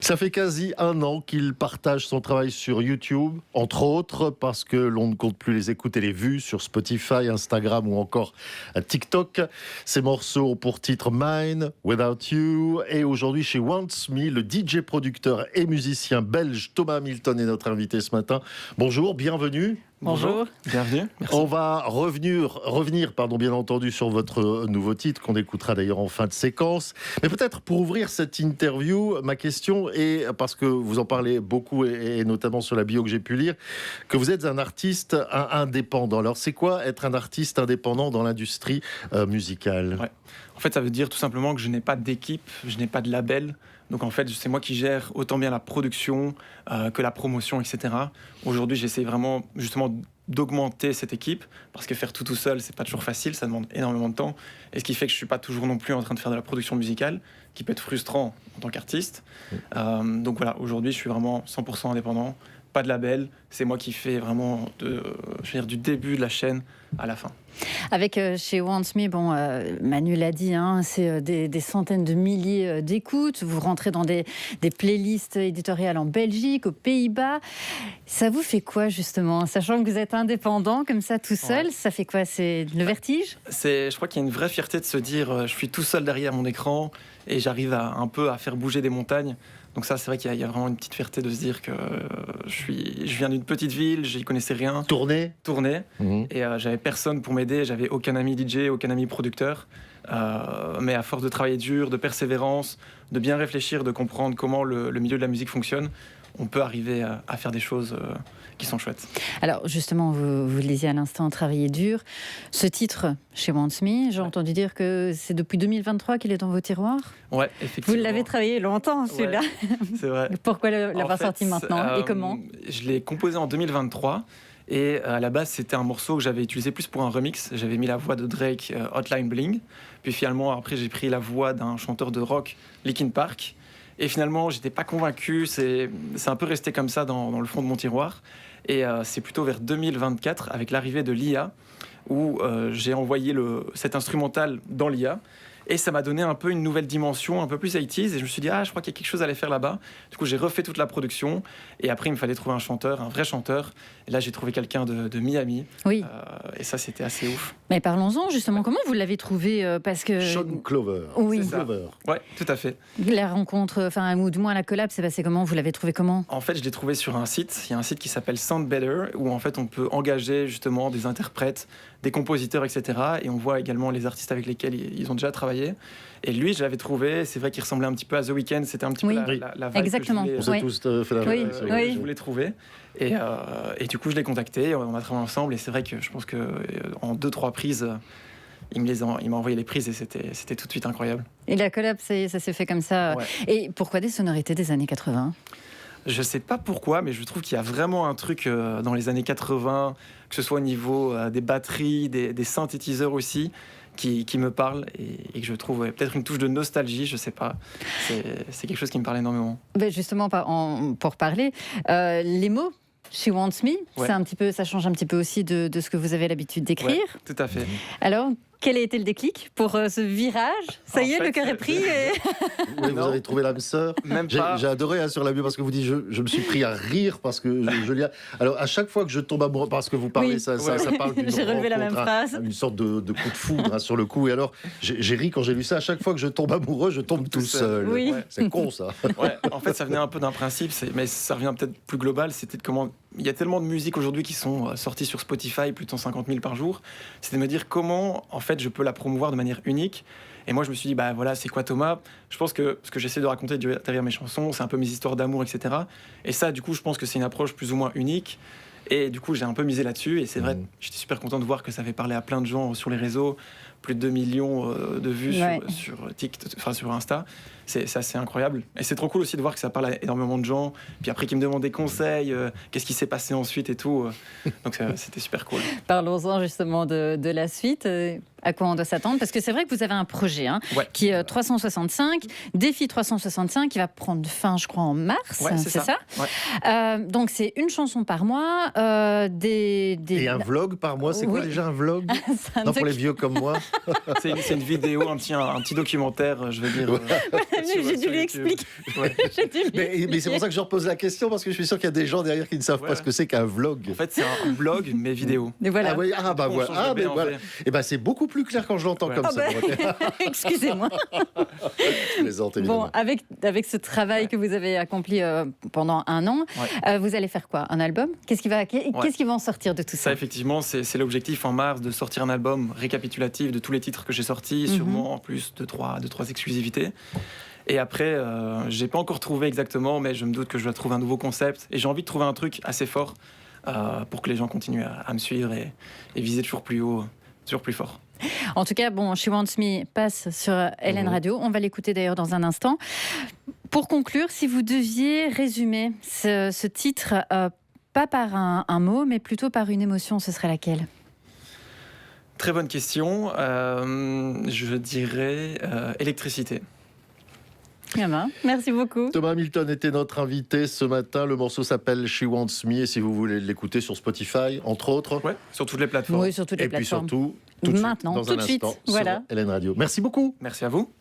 Ça fait quasi un an qu'il partage son travail sur YouTube, entre autres parce que l'on ne compte plus les écoutes et les vues sur Spotify, Instagram ou encore TikTok. Ses morceaux ont pour titre Mine, Without You, et aujourd'hui chez Wants Me, le DJ producteur et musicien belge Thomas Hamilton est notre invité ce matin. Bonjour, bienvenue. Bonjour, bienvenue. Merci. On va revenir, bien entendu, sur votre nouveau titre qu'on écoutera d'ailleurs en fin de séquence. Mais peut-être pour ouvrir cette interview, ma question est, parce que vous en parlez beaucoup et notamment sur la bio que j'ai pu lire, que vous êtes un artiste indépendant. Alors c'est quoi être un artiste indépendant dans l'industrie musicale ? Ouais. En fait, ça veut dire tout simplement que je n'ai pas d'équipe, je n'ai pas de label. Donc en fait, c'est moi qui gère autant bien la production que la promotion, etc. Aujourd'hui, j'essaie vraiment justement d'augmenter cette équipe parce que faire tout seul, c'est pas toujours facile, ça demande énormément de temps. Et ce qui fait que je suis pas toujours non plus en train de faire de la production musicale, qui peut être frustrant en tant qu'artiste. Donc voilà, aujourd'hui, je suis vraiment 100% indépendant, pas de label. C'est moi qui fais vraiment du début de la chaîne à la fin. Avec chez Wants Me, Manu l'a dit, c'est des centaines de milliers d'écoutes. Vous rentrez dans des playlists éditoriales en Belgique, aux Pays-Bas. Ça vous fait quoi justement, sachant que vous êtes indépendant comme ça tout seul? Ouais. Ça fait quoi? C'est le vertige? Je crois qu'il y a une vraie fierté de se dire je suis tout seul derrière mon écran et j'arrive un peu à faire bouger des montagnes. Donc ça, c'est vrai qu'il y a vraiment une petite fierté de se dire que je viens d'une petite ville, j'y connaissais rien. Tourner. Et j'avais personne pour m'aider, j'avais aucun ami DJ, aucun ami producteur. Mais à force de travailler dur, de persévérance, de bien réfléchir, de comprendre comment le milieu de la musique fonctionne, on peut arriver à faire des choses qui sont chouettes. Alors justement, vous le disiez à l'instant, travailler dur. Ce titre, chez Wants Me, j'ai entendu dire que c'est depuis 2023 qu'il est dans vos tiroirs. Ouais, effectivement. Vous l'avez travaillé longtemps, celui-là. Ouais, c'est vrai. Pourquoi l'avoir sorti maintenant et comment? Je l'ai composé en 2023. Et à la base, c'était un morceau que j'avais utilisé plus pour un remix. J'avais mis la voix de Drake, Hotline Bling. Puis finalement, après, j'ai pris la voix d'un chanteur de rock, Linkin Park. Et finalement, j'étais pas convaincu. C'est un peu resté comme ça dans le fond de mon tiroir. Et c'est plutôt vers 2024, avec l'arrivée de l'IA, où j'ai envoyé cet instrumental dans l'IA. Et ça m'a donné un peu une nouvelle dimension, un peu plus 80s. Et je me suis dit, je crois qu'il y a quelque chose à aller faire là-bas. Du coup, j'ai refait toute la production. Et après, il me fallait trouver un chanteur, un vrai chanteur. Et là, j'ai trouvé quelqu'un de Miami. Oui. Et ça, c'était assez ouf. Mais parlons-en, justement. Comment vous l'avez trouvé? Parce que... Sean Clover. Oui. Oui, tout à fait. La rencontre, ou du moins la collab, c'est passé comment? Vous l'avez trouvé comment? En fait, je l'ai trouvé sur un site. Il y a un site qui s'appelle Sound Better, où en fait, on peut engager justement des interprètes, des compositeurs, etc. Et on voit également les artistes avec lesquels ils ont déjà travaillé. Et lui, je l'avais trouvé, c'est vrai qu'il ressemblait un petit peu à The Weeknd, c'était un petit peu la vibe exactement. que je voulais, On s'est tous fait la je voulais trouver. Et du coup, je l'ai contacté, on a travaillé ensemble, et c'est vrai que je pense qu'en 2-3 prises, il m'a envoyé les prises et c'était tout de suite incroyable. Et la collab, ça s'est fait comme ça. Ouais. Et pourquoi des sonorités des années 80 ? Je sais pas pourquoi, mais je trouve qu'il y a vraiment un truc dans les années 80, que ce soit au niveau des batteries, des synthétiseurs aussi, qui me parle et que je trouve peut-être une touche de nostalgie, je sais pas. C'est quelque chose qui me parle énormément. Ben justement, pour parler, les mots chez Wants Me, ça change un petit peu aussi de ce que vous avez l'habitude d'écrire. Ouais, tout à fait. Alors, quel a été le déclic pour ce virage? Ça y est, le cœur est pris. Oui, vous avez trouvé l'âme sœur. J'ai adoré sur la bio parce que vous dites je me suis pris à rire parce que je lis. Alors à chaque fois que je tombe amoureux, parce que vous parlez, ça parle d'une j'ai relevé la même phrase. Une sorte de coup de foudre sur le coup. Et alors j'ai ri quand j'ai lu ça. À chaque fois que je tombe amoureux, je tombe tout seul. Oui. Ouais. C'est con ça. Ouais, en fait, ça venait un peu d'un principe, mais ça revient peut-être plus global. C'était de comment il y a tellement de musiques aujourd'hui qui sont sorties sur Spotify, plus de 150 000 par jour. C'était de me dire comment en fait je peux la promouvoir de manière unique. Et moi, je me suis dit, c'est quoi Thomas? Je pense que ce que j'essaie de raconter derrière mes chansons, c'est un peu mes histoires d'amour, etc. Et ça, du coup, je pense que c'est une approche plus ou moins unique. Et du coup, j'ai un peu misé là-dessus. Et c'est vrai, j'étais super content de voir que ça fait parler à plein de gens sur les réseaux. Plus de 2 millions de vues sur TikTok, sur Insta. C'est assez incroyable. Et c'est trop cool aussi de voir que ça parle à énormément de gens. Puis après, qu'ils me demandent des conseils, qu'est-ce qui s'est passé ensuite et tout. Donc c'était super cool. Parlons-en justement de la suite. À quoi on doit s'attendre? Parce que c'est vrai que vous avez un projet qui est 365, Défi 365, qui va prendre fin, je crois, en mars. Ouais, c'est ça. Ouais. Donc c'est une chanson par mois. Et un vlog par mois, c'est quoi déjà un vlog? Non, pour les vieux comme moi. C'est une vidéo, un petit documentaire, je veux dire. J'ai dû lui YouTube. expliquer. Ouais. J'ai dû lui Mais c'est expliquer. pour ça que je repose la question, parce que je suis sûr qu'il y a des gens derrière qui ne savent pas Ouais. ce que c'est qu'un vlog. En fait, c'est un blog, mais vidéo. Et voilà. Ah oui, ah bah On voilà. change Ah, le B mais en voilà. V. Et ben c'est beaucoup plus clair quand je l'entends Ouais. comme Ah ça. bah. Dorothée. Excusez-moi. Je plaisante, évidemment. Bon, avec ce travail que vous avez accompli pendant un an, vous allez faire quoi? Un album? Qu'est-ce qui va en sortir de tout Ça, ça? effectivement, c'est l'objectif en mars de sortir un album récapitulatif de tous les titres que j'ai sortis, sûrement en plus de trois exclusivités. Et après, j'ai pas encore trouvé exactement, mais je me doute que je dois trouver un nouveau concept. Et j'ai envie de trouver un truc assez fort pour que les gens continuent à me suivre et viser toujours plus haut, toujours plus fort. En tout cas, bon, She Wants Me passe sur LN Radio. On va l'écouter d'ailleurs dans un instant. Pour conclure, si vous deviez résumer ce titre, pas par un mot, mais plutôt par une émotion, ce serait laquelle? Très bonne question. Je dirais électricité. Bien, merci beaucoup. Thomas Hamilton était notre invité ce matin. Le morceau s'appelle She Wants Me. Et si vous voulez l'écouter sur Spotify, entre autres. Ouais, sur toutes les plateformes. Oui, sur toutes les Et puis plateformes. surtout, tout de suite, Maintenant, dans tout un de suite, instant, voilà. sur LN Radio. Merci beaucoup. Merci à vous.